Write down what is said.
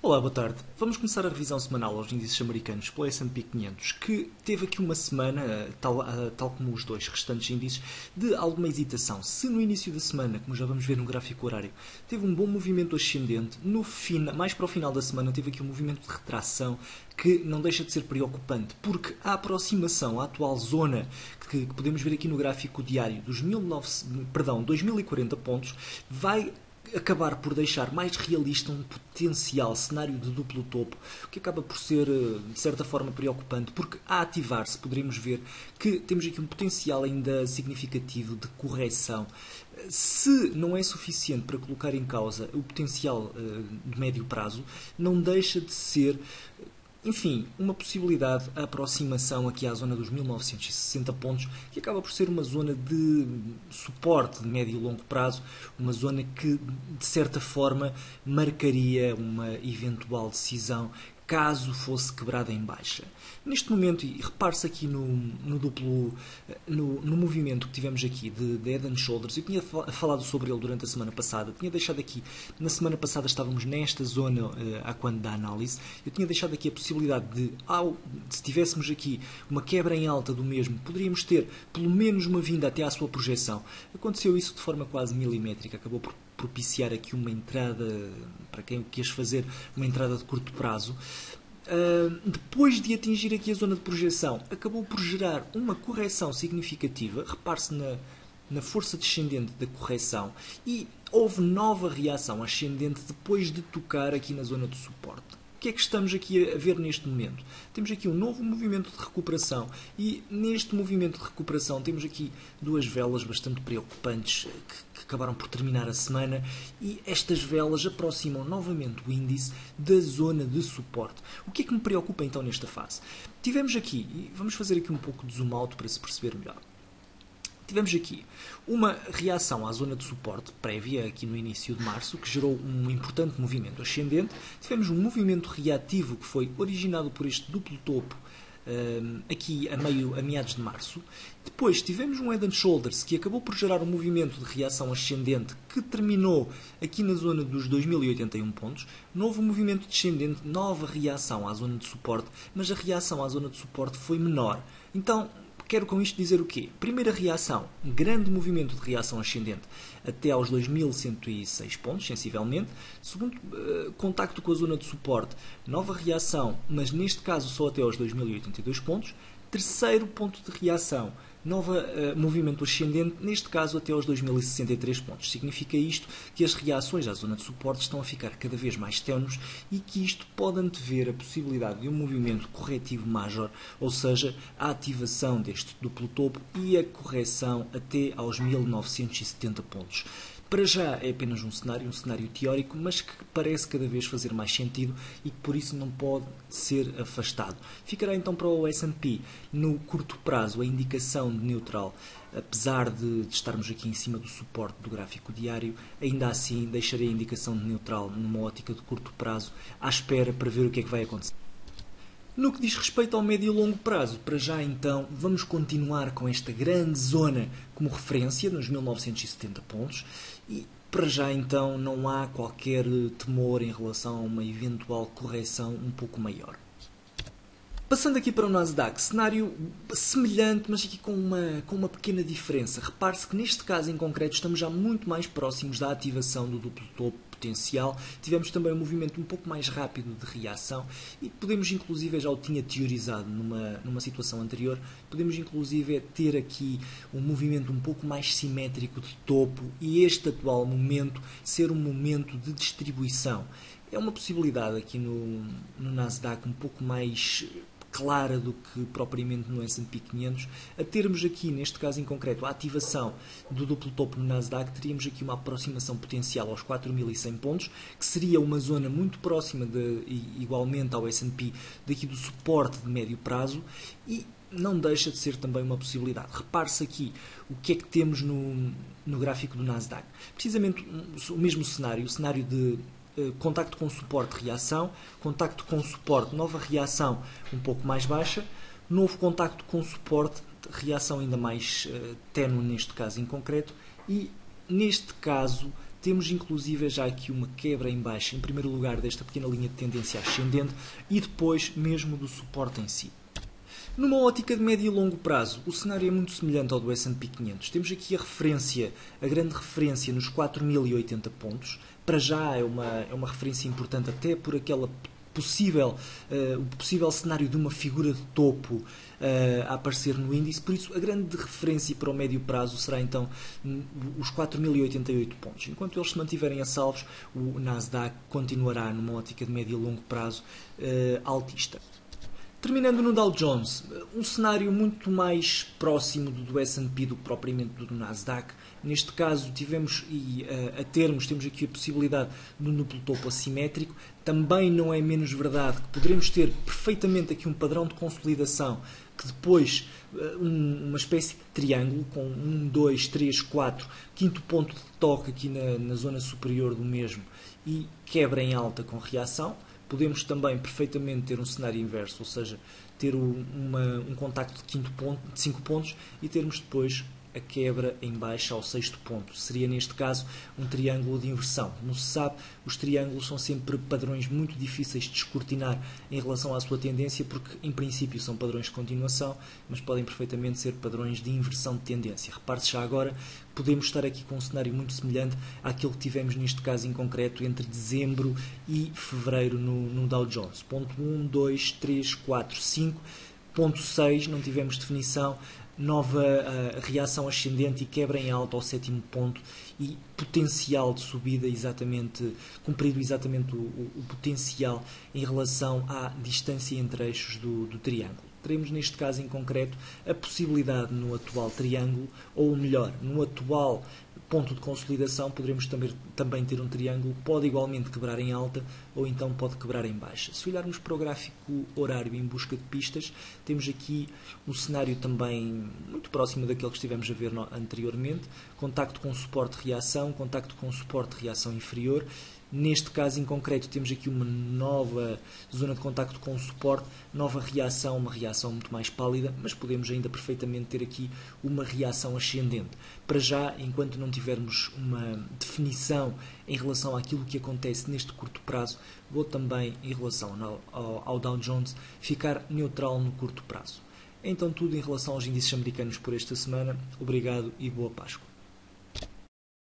Olá, boa tarde. Vamos começar a revisão semanal aos índices americanos pelo S&P 500, que teve aqui uma semana, tal como os dois restantes índices, de alguma hesitação. Se no início da semana, como já vamos ver no gráfico horário, teve um bom movimento ascendente, mais para o final da semana teve aqui um movimento de retração que não deixa de ser preocupante, porque a aproximação à atual zona que podemos ver aqui no gráfico diário dos 2040 pontos vai acabar por deixar mais realista um potencial cenário de duplo topo, o que acaba por ser, de certa forma, preocupante, porque a ativar-se poderemos ver que temos aqui um potencial ainda significativo de correção. Se não é suficiente para colocar em causa o potencial de médio prazo, não deixa de ser, enfim, uma possibilidade, a aproximação aqui à zona dos 1960 pontos, que acaba por ser uma zona de suporte de médio e longo prazo, uma zona que, de certa forma, marcaria uma eventual decisão caso fosse quebrada em baixa. Neste momento, e repare-se aqui no movimento que tivemos aqui de Head and Shoulders, eu tinha falado sobre ele durante a semana passada, tinha deixado aqui, na semana passada estávamos nesta zona a quando da análise, eu tinha deixado aqui a possibilidade de, se tivéssemos aqui uma quebra em alta do mesmo, poderíamos ter pelo menos uma vinda até à sua projeção. Aconteceu isso de forma quase milimétrica, acabou por propiciar aqui uma entrada, para quem quis fazer uma entrada de curto prazo. Depois de atingir aqui a zona de projeção, acabou por gerar uma correção significativa. Repare-se na força descendente da correção e houve nova reação ascendente depois de tocar aqui na zona de suporte. O que é que estamos aqui a ver neste momento? Temos aqui um novo movimento de recuperação e neste movimento de recuperação temos aqui duas velas bastante preocupantes que acabaram por terminar a semana e estas velas aproximam novamente o índice da zona de suporte. O que é que me preocupa então nesta fase? Tivemos aqui, e vamos fazer aqui um pouco de zoom out para se perceber melhor. Tivemos aqui uma reação à zona de suporte prévia, aqui no início de março, que gerou um importante movimento ascendente. Tivemos um movimento reativo que foi originado por este duplo topo aqui a meados de março. Depois tivemos um Head and Shoulders que acabou por gerar um movimento de reação ascendente que terminou aqui na zona dos 2081 pontos. Novo movimento descendente, nova reação à zona de suporte, mas a reação à zona de suporte foi menor. Então, quero com isto dizer o quê? Primeira reação, um grande movimento de reação ascendente até aos 2106 pontos, sensivelmente. Segundo contacto com a zona de suporte, nova reação, mas neste caso só até aos 2082 pontos. Terceiro ponto de reação, novo movimento ascendente, neste caso até aos 2063 pontos. Significa isto que as reações à zona de suporte estão a ficar cada vez mais ténues e que isto pode antever a possibilidade de um movimento corretivo major, ou seja, a ativação deste duplo topo e a correção até aos 1970 pontos. Para já é apenas um cenário teórico, mas que parece cada vez fazer mais sentido e que por isso não pode ser afastado. Ficará então para o S&P no curto prazo a indicação de neutral, apesar de estarmos aqui em cima do suporte do gráfico diário, ainda assim deixarei a indicação de neutral numa ótica de curto prazo, à espera para ver o que é que vai acontecer. No que diz respeito ao médio e longo prazo, para já então vamos continuar com esta grande zona como referência, nos 1970 pontos, e para já então não há qualquer temor em relação a uma eventual correção um pouco maior. Passando aqui para o Nasdaq, cenário semelhante, mas aqui com uma pequena diferença. Repare-se que neste caso em concreto estamos já muito mais próximos da ativação do duplo topo potencial. Tivemos também um movimento um pouco mais rápido de reação e podemos inclusive, já o tinha teorizado numa situação anterior, podemos inclusive ter aqui um movimento um pouco mais simétrico de topo e este atual momento ser um momento de distribuição. É uma possibilidade aqui no Nasdaq um pouco mais clara do que propriamente no S&P 500, a termos aqui, neste caso em concreto, a ativação do duplo topo no Nasdaq, teríamos aqui uma aproximação potencial aos 4.100 pontos, que seria uma zona muito próxima, igualmente ao S&P, daqui do suporte de médio prazo, e não deixa de ser também uma possibilidade. Repare-se aqui o que é que temos no gráfico do Nasdaq. Precisamente o mesmo cenário, o cenário de contacto com suporte, reação, contacto com suporte, nova reação um pouco mais baixa, novo contacto com suporte, reação ainda mais ténue neste caso em concreto, e neste caso Temos inclusive já aqui uma quebra em baixa, em primeiro lugar, desta pequena linha de tendência ascendente e depois mesmo do suporte em si. Numa ótica de médio e longo prazo, o cenário é muito semelhante ao do S&P 500. Temos aqui a grande referência nos 4.080 pontos. Para já é uma referência importante até por aquela o possível cenário de uma figura de topo a aparecer no índice. Por isso, a grande referência para o médio prazo será então os 4.088 pontos. Enquanto eles se mantiverem a salvos, o Nasdaq continuará numa ótica de médio e longo prazo altista. Terminando no Dow Jones, um cenário muito mais próximo do S&P do que propriamente do Nasdaq. Neste caso, temos aqui a possibilidade de um duplo topo assimétrico. Também não é menos verdade que poderemos ter perfeitamente aqui um padrão de consolidação que depois uma espécie de triângulo com 1, 2, 3, 4, quinto ponto de toque aqui na zona superior do mesmo e quebra em alta com reação. Podemos também perfeitamente ter um cenário inverso, ou seja, ter um contacto de 5 pontos e termos depois a quebra em baixa ao 6º ponto. Seria, neste caso, um triângulo de inversão. Como se sabe, os triângulos são sempre padrões muito difíceis de descortinar em relação à sua tendência, porque, em princípio, são padrões de continuação, mas podem perfeitamente ser padrões de inversão de tendência. Repare-se já agora, podemos estar aqui com um cenário muito semelhante àquele que tivemos, neste caso em concreto, entre dezembro e fevereiro no Dow Jones. Ponto 1, 2, 3, 4, 5. Ponto 6, não tivemos definição. Nova reação ascendente e quebra em alta ao 7º ponto e potencial de subida cumprido exatamente o potencial em relação à distância entre eixos do triângulo. Teremos neste caso em concreto a possibilidade no atual triângulo, ou melhor, no atual ponto de consolidação, poderemos também ter um triângulo que pode igualmente quebrar em alta ou então pode quebrar em baixa. Se olharmos para o gráfico horário em busca de pistas, temos aqui um cenário também muito próximo daquele que estivemos a ver anteriormente, contacto com suporte-reação, contacto com suporte-reação inferior. Neste caso em concreto temos aqui uma nova zona de contacto com o suporte, nova reação, uma reação muito mais pálida, mas podemos ainda perfeitamente ter aqui uma reação ascendente. Para já, enquanto não tivermos uma definição em relação àquilo que acontece neste curto prazo, vou também, em relação ao Dow Jones, ficar neutral no curto prazo. É então tudo em relação aos índices americanos por esta semana. Obrigado e boa Páscoa.